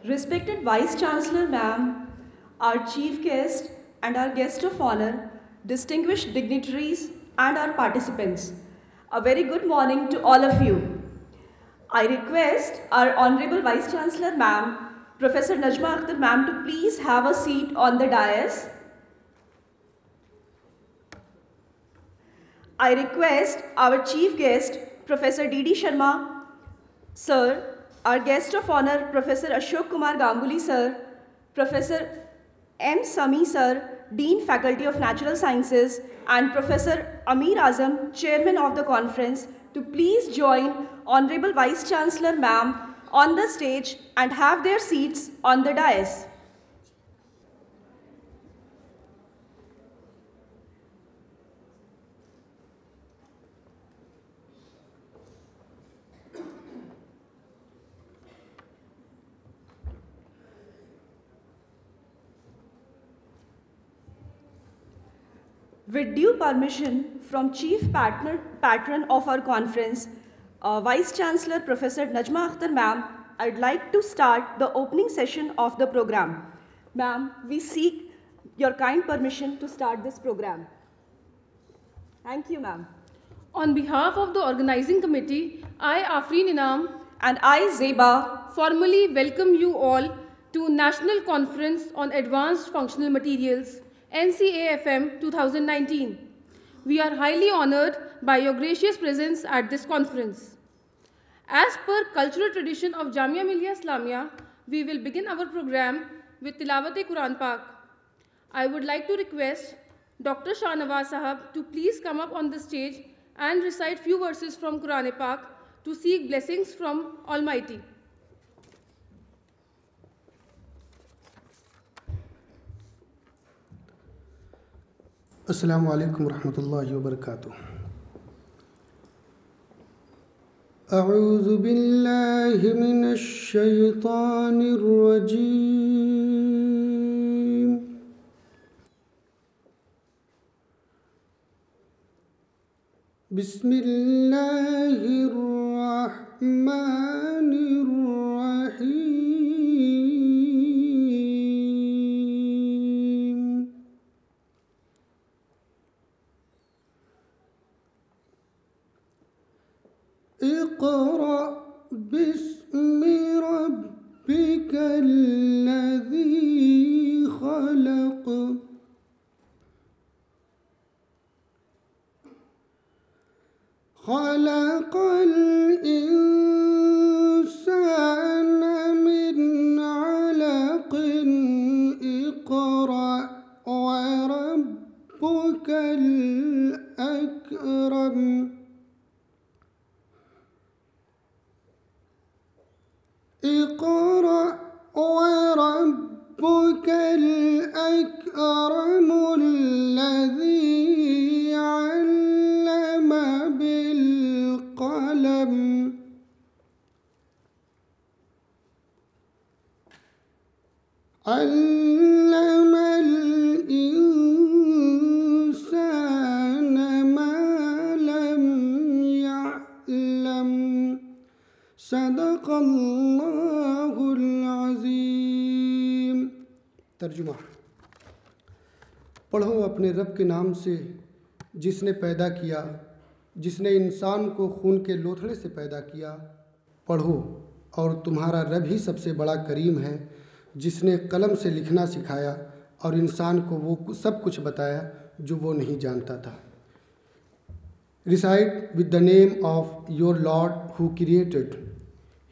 Respected Vice Chancellor Ma'am, our Chief Guest and our Guest of Honor, distinguished dignitaries and our participants, a very good morning to all of you. I request our Honorable Vice Chancellor Ma'am, Professor Najma Akhtar Ma'am, to please have a seat on the dais. I request our Chief Guest, Professor D.D. Sharma, Sir, our Guest of Honor, Professor Ashok Kumar Ganguly, Sir, Professor M. Sami, Sir, Dean Faculty of Natural Sciences, and Professor Amir Azam, Chairman of the conference, to please join Honorable Vice Chancellor Ma'am on the stage and have their seats on the dais. With due permission from Chief Patron of our conference, Vice Chancellor Professor Najma Akhtar Ma'am, I'd like to start the opening session of the program. Ma'am, we seek your kind permission to start this program. Thank you, ma'am. On behalf of the organizing committee, I, Afreen Inam, and I, Zeba, formally welcome you all to National Conference on Advanced Functional Materials, NCAFM 2019. We are highly honored by your gracious presence at this conference. As per cultural tradition of Jamia Millia Islamia, we will begin our program with Tilawat-e-Quran Pak. I would like to request Dr. Shahnawaz Sahab to please come up on the stage and recite few verses from Quran Pak to seek blessings from Almighty. अस्सलामु अलैकुम रहमतुल्लाहि व बरकातुहू। अऊज़ु बिल्लाहि मिनश शैतानिर रजीम। बिस्मिल्लाहिर रहमानिर रहीम। इक़रा बिस्मि रब्बिकल लज़ी खलक़। खलक़ल इंसान मिन अलक़िन। इक़रा व रब्बुकल अकरम। इक़रा व रब्बुकल अकरम अल्लज़ी Allam bill क़लम। अल्लमल इंसान मा लम यअलम। सदक़ल्लाहुल अज़ीम। तर्जुमा। पढ़ो अपने रब के नाम से जिसने पैदा किया, जिसने इंसान को खून के लोथड़े से पैदा किया। पढ़ो और तुम्हारा रब ही सबसे बड़ा करीम है, जिसने कलम से लिखना सिखाया और इंसान को वो सब कुछ बताया जो वो नहीं जानता था। Recite with the name of your Lord who created.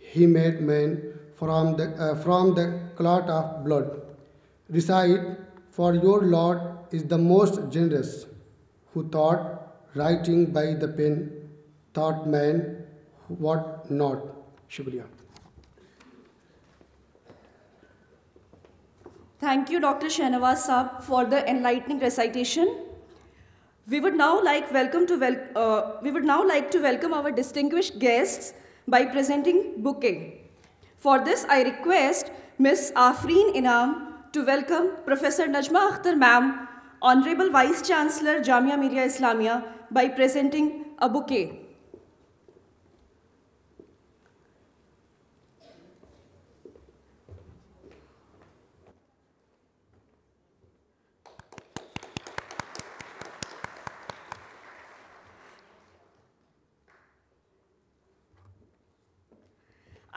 He made man from the clot of blood. Recite, for your Lord is the most generous, who taught writing by the pen, taught man what not. Shukriya. Thank you, Dr. Shahnawaz Saab, for the enlightening recitation. We would now like to welcome our distinguished guests by presenting bouquet. For this, I request Ms. Afreen Inam to welcome Professor Najma Akhtar Ma'am, Honorable Vice Chancellor Jamia Millia Islamia, by presenting a bouquet.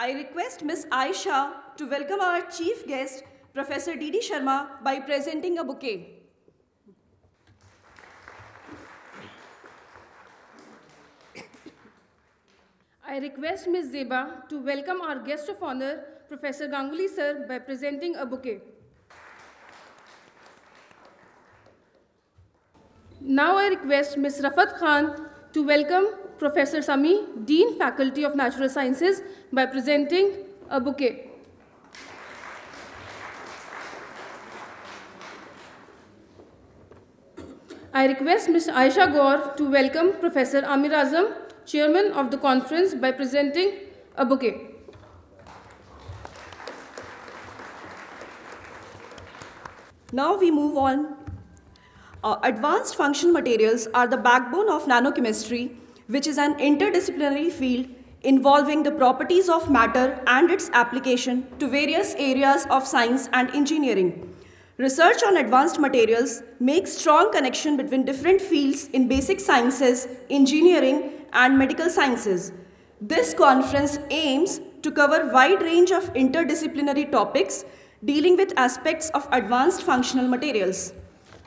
I request Ms. Aisha to welcome our chief guest, Professor D.D. Sharma, by presenting a bouquet. I request Ms. Zeba to welcome our guest of honor, Professor Ganguly sir, by presenting a bouquet. Now I request Ms. Rafat Khan to welcome Professor Sami, Dean Faculty of Natural Sciences, by presenting a bouquet. I request Ms. Aisha Gaur to welcome Professor Amir Azam, Chairman of the conference, by presenting a bouquet. Now we move on. Advanced functional materials are the backbone of nanochemistry, which is an interdisciplinary field involving the properties of matter and its application to various areas of science and engineering. Research on advanced materials makes strong connection between different fields in basic sciences, engineering, and medical sciences. This conference aims to cover wide range of interdisciplinary topics dealing with aspects of advanced functional materials.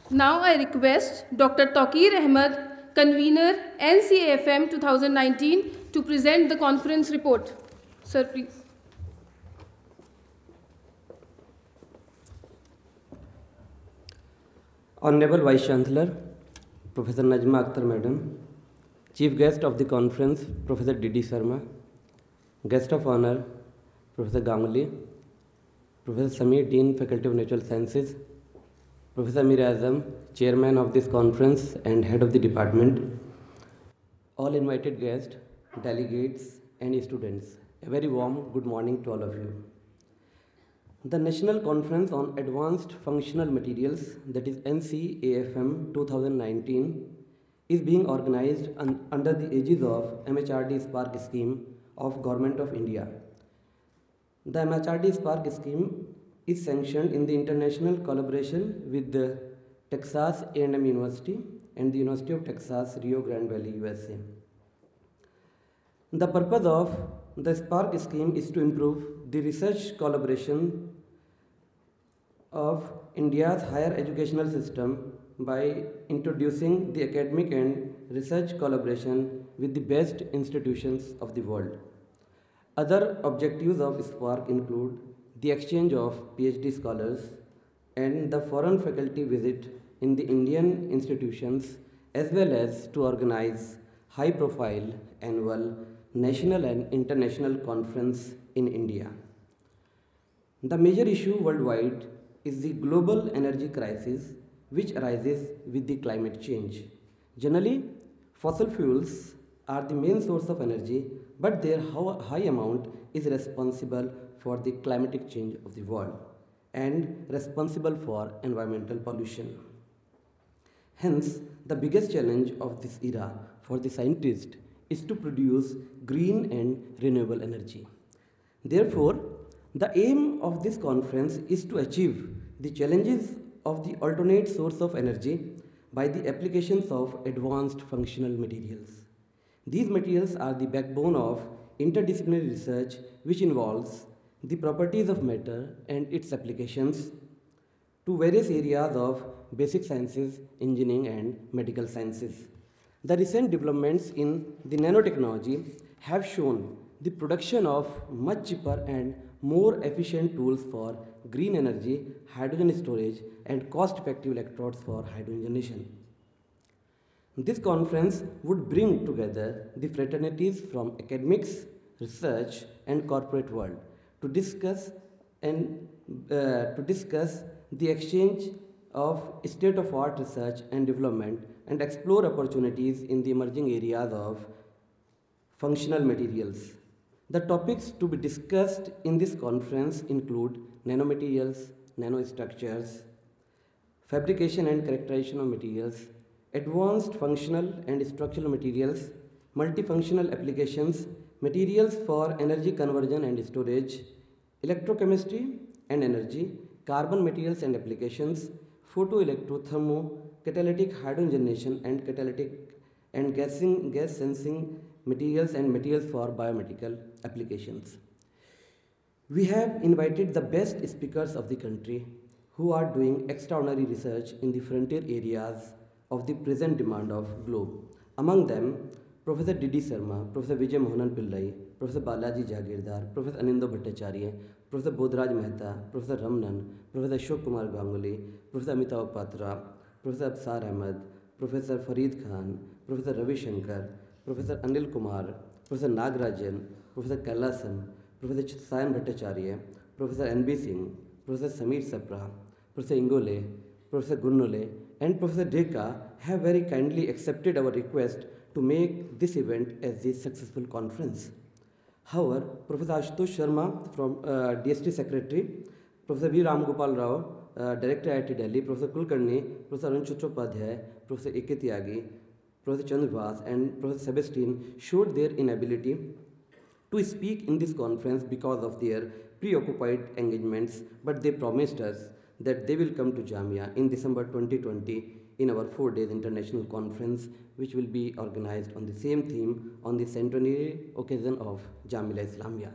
Now I request Dr. Taqir Ahmed, convener NCAFM 2019, to present the conference report. Sir, please. Honorable Vice Chancellor, Professor Najma Akhtar Madam, Chief Guest of the conference, Professor D.D. Sharma, Guest of Honor, Professor Ganguly, Professor Sami, Dean, Faculty of Natural Sciences, Professor Amir Azam, Chairman of this conference and Head of the Department, all invited guests, delegates, and students, a very warm good morning to all of you. The National Conference on Advanced Functional Materials, that is NCAFM 2019, is being organized under the aegis of MHRD Spark Scheme of Government of India. The MHRD Spark Scheme is sanctioned in the international collaboration with the Texas A&M University and the University of Texas, Rio Grande Valley, USA. The purpose of the Spark Scheme is to improve the research collaboration of India's higher educational system by introducing the academic and research collaboration with the best institutions of the world. Other objectives of Spark include the exchange of PhD scholars and the foreign faculty visit in the Indian institutions, as well as to organize high-profile annual national and international conference in India. The major issue worldwide is the global energy crisis, which arises with the climate change. Generally, fossil fuels are the main source of energy, but their high amount is responsible for the climatic change of the world and responsible for environmental pollution. Hence, the biggest challenge of this era for the scientist is to produce green and renewable energy. Therefore, the aim of this conference is to achieve the challenges of the alternate source of energy by the applications of advanced functional materials. These materials are the backbone of interdisciplinary research, which involves the properties of matter and its applications to various areas of basic sciences, engineering, and medical sciences. The recent developments in the nanotechnology have shown the production of much cheaper and more efficient tools for green energy, hydrogen storage, and cost-effective electrodes for hydrogen generation. This conference would bring together the fraternities from academics, research, and corporate world to discuss the exchange of state-of-art research and development and explore opportunities in the emerging areas of functional materials. The topics to be discussed in this conference include nanomaterials, nanostructures, fabrication and characterization of materials, advanced functional and structural materials, multifunctional applications, materials for energy conversion and storage, electrochemistry and energy, carbon materials and applications, photoelectrothermo, catalytic hydrogen generation and catalytic and gas sensing materials and materials for biomedical applications. We have invited the best speakers of the country who are doing extraordinary research in the frontier areas of the present demand of globe. Among them, Professor D.D. Sharma, Professor Vijay Mohanan Pillai, Professor Balaji Jagirdar, Professor Anindo Bhattacharya, Professor Bodhraj Mehta, Professor Ramanan, Professor Ashok Kumar Ganguly, Professor Amitabh Patra, Professor Absar Ahmed, Professor Farid Khan, Professor Ravi Shankar, Professor Anil Kumar, Professor Nagarajan, Professor Kailasan, Professor Sayan Bhattacharya, Professor N.B. Singh, Professor Samir Sapra, Professor Ingole, Professor Gurnole, and Professor Deka have very kindly accepted our request to make this event as a successful conference. However, Professor Ashutosh Sharma from DST Secretary, Professor V. Ram Gopal Rao, Director IIT Delhi, Professor Kulkarni, Professor Arun Chattopadhyay, Professor A.K. Tyagi, Professor Chandravas, and Professor Sebastian showed their inability to speak in this conference because of their preoccupied engagements, but they promised us that they will come to Jamia in December 2020 in our 4 days international conference, which will be organized on the same theme on the centenary occasion of Jamia Islamia.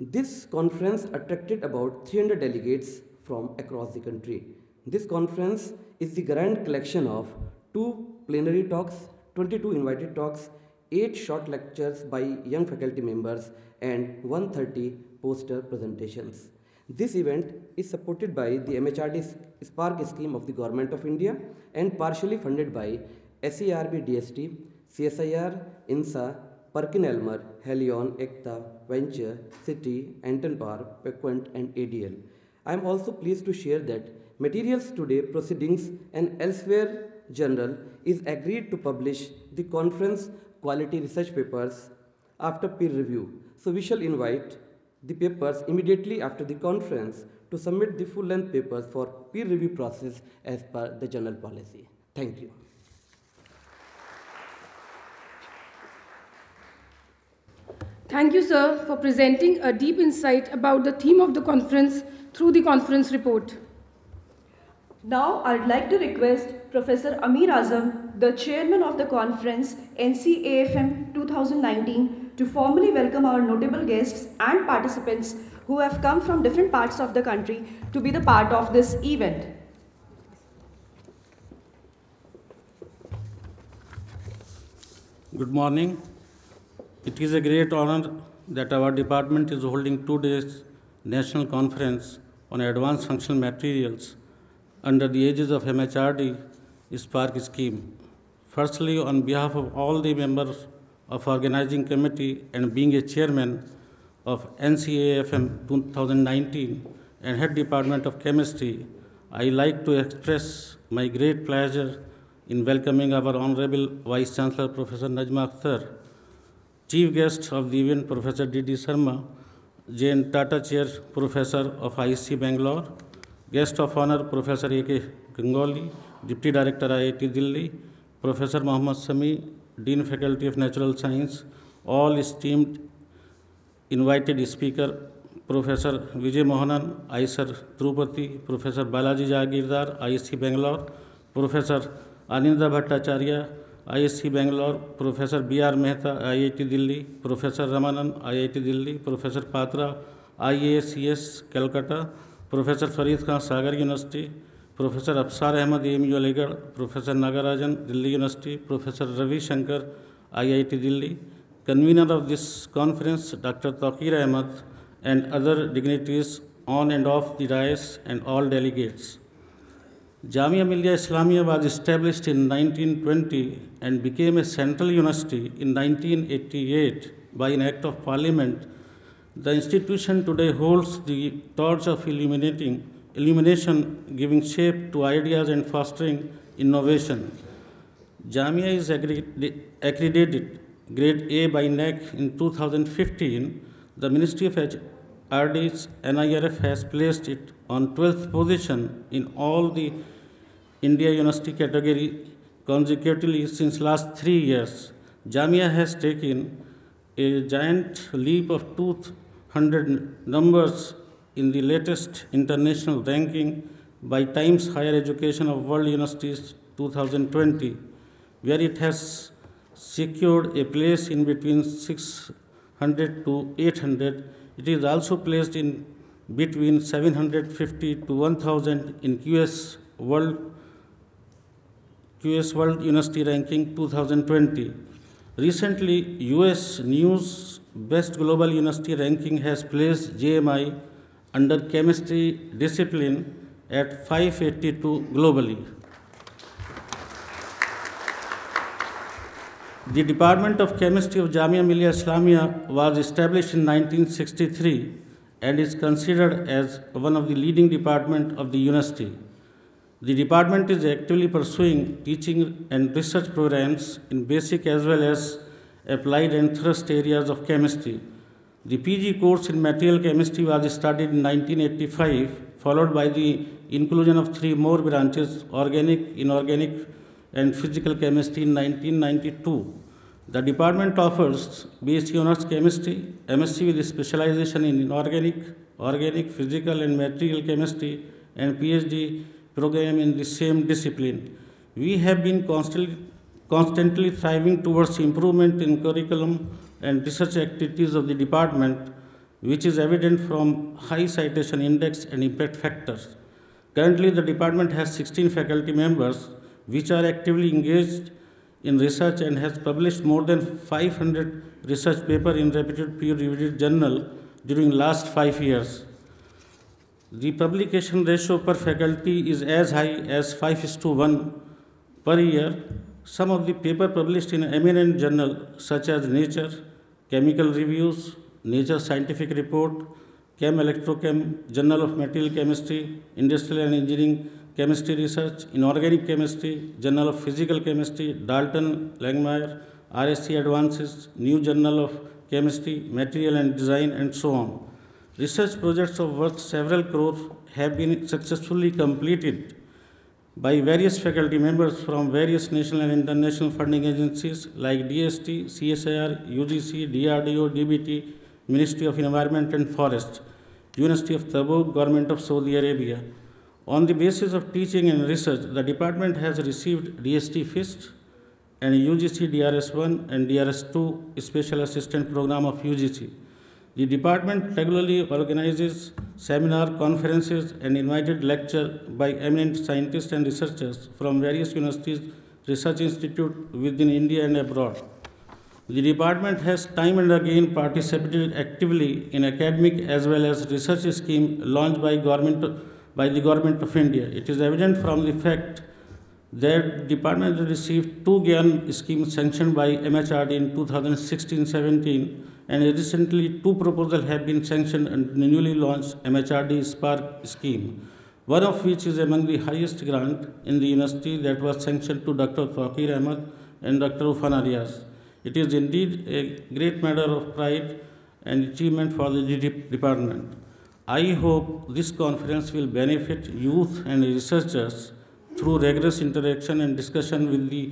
This conference attracted about 300 delegates from across the country. This conference is the grand collection of 2 plenary talks, 22 invited talks, 8 short lectures by young faculty members, and 130 poster presentations. This event is supported by the MHRD Spark scheme of the Government of India and partially funded by SERB DST, CSIR, INSA, Perkin Elmer, Helion, Ekta, Venture, City, Anton Power, Pequant, and ADL. I am also pleased to share that Materials Today Proceedings and Elsewhere Journal is agreed to publish the conference quality research papers after peer review. So we shall invite the papers immediately after the conference to submit the full-length papers for peer review process as per the journal policy. Thank you. Thank you, sir, for presenting a deep insight about the theme of the conference through the conference report. Now, I'd like to request Professor Amir Azam, the chairman of the conference NCAFM 2019, to formally welcome our notable guests and participants who have come from different parts of the country to be the part of this event. Good morning. It is a great honor that our department is holding 2 days national conference on advanced functional materials under the aegis of MHRD Spark scheme. Firstly, on behalf of all the members of organizing committee and being a chairman of NCAFM 2019 and head department of chemistry, I like to express my great pleasure in welcoming our Honorable Vice Chancellor Professor Najma Akhtar, Chief guest of the event Professor D.D. Sharma, J.N. Tata Chair Professor of ISC Bangalore, Guest of Honor Professor A.K. Ganguly, Deputy Director IIT Delhi, Professor Mohammad Sami, Dean Faculty of Natural Science, all esteemed invited speaker, Professor Vijay Mohanan, ISR Tirupati, Professor Balaji Jagirdar, ISC Bangalore, Professor Aninda Bhattacharya, ISC Bangalore, Professor B.R. Mehta, IIT Delhi, Professor Ramanan, IIT Delhi, Professor Patra, IACS, Calcutta, Professor Farid Khan, Sagar University, Professor Absar Ahmed, AMU Aligarh, Professor Nagarajan, Delhi University, Professor Ravi Shankar, IIT Delhi, convener of this conference, Dr. Taqir Ahmed, and other dignitaries on and off the dais, and all delegates. Jamia Millia Islamia was established in 1920 and became a central university in 1988 by an act of parliament. The institution today holds the torch of illumination, giving shape to ideas and fostering innovation. Jamia is accredited Grade A by NAC in 2015. The Ministry of RD's NIRF has placed it on 12th position in all the India University category consecutively since last 3 years. Jamia has taken a giant leap of 200 numbers in the latest international ranking by Times Higher Education of World Universities 2020, where it has secured a place in between 600 to 800 It is also placed in between 750 to 1000 in QS World University Ranking 2020. Recently, US News Best Global University Ranking has placed JMI under chemistry discipline at 582 globally. The Department of Chemistry of Jamia Millia Islamia was established in 1963 and is considered as one of the leading departments of the university. The department is actively pursuing teaching and research programs in basic as well as applied and thrust areas of chemistry. The PG course in material chemistry was started in 1985, followed by the inclusion of 3 more branches, organic, inorganic, and physical chemistry in 1992. The department offers BSc Honours Chemistry, MSc with specialization in inorganic, organic, physical, and material chemistry, and PhD program in the same discipline. We have been constantly thriving towards improvement in curriculum and research activities of the department, which is evident from high citation index and impact factors. Currently, the department has 16 faculty members which are actively engaged in research and has published more than 500 research papers in reputed peer-reviewed journal during last 5 years. The publication ratio per faculty is as high as 5:1 per year. Some of the papers published in eminent journals such as Nature, Chemical Reviews, Nature Scientific Report, Chem Electrochem, Journal of Material Chemistry, Industrial and Engineering Chemistry Research, Inorganic Chemistry, Journal of Physical Chemistry, Dalton, Langmuir, RSC Advances, New Journal of Chemistry, Material and Design, and so on. Research projects of worth several crores have been successfully completed by various faculty members from various national and international funding agencies like DST, CSIR, UGC, DRDO, DBT, Ministry of Environment and Forest, University of Tabuk, Government of Saudi Arabia. On the basis of teaching and research, the department has received DST FIST and UGC DRS1 and DRS2 Special Assistant Program of UGC. The department regularly organizes seminar, conferences, and invited lecture by eminent scientists and researchers from various universities, research institutes within India and abroad. The department has time and again participated actively in academic as well as research scheme launched by the Government of India. It is evident from the fact that the department received 2 GYAN schemes sanctioned by MHRD in 2016-17, and recently 2 proposals have been sanctioned under the newly launched MHRD Spark scheme, one of which is among the highest grant in the university that was sanctioned to Dr. Tawqir Ahmad and Dr. Ufan Arias. It is indeed a great matter of pride and achievement for the department. I hope this conference will benefit youth and researchers through rigorous interaction and discussion with the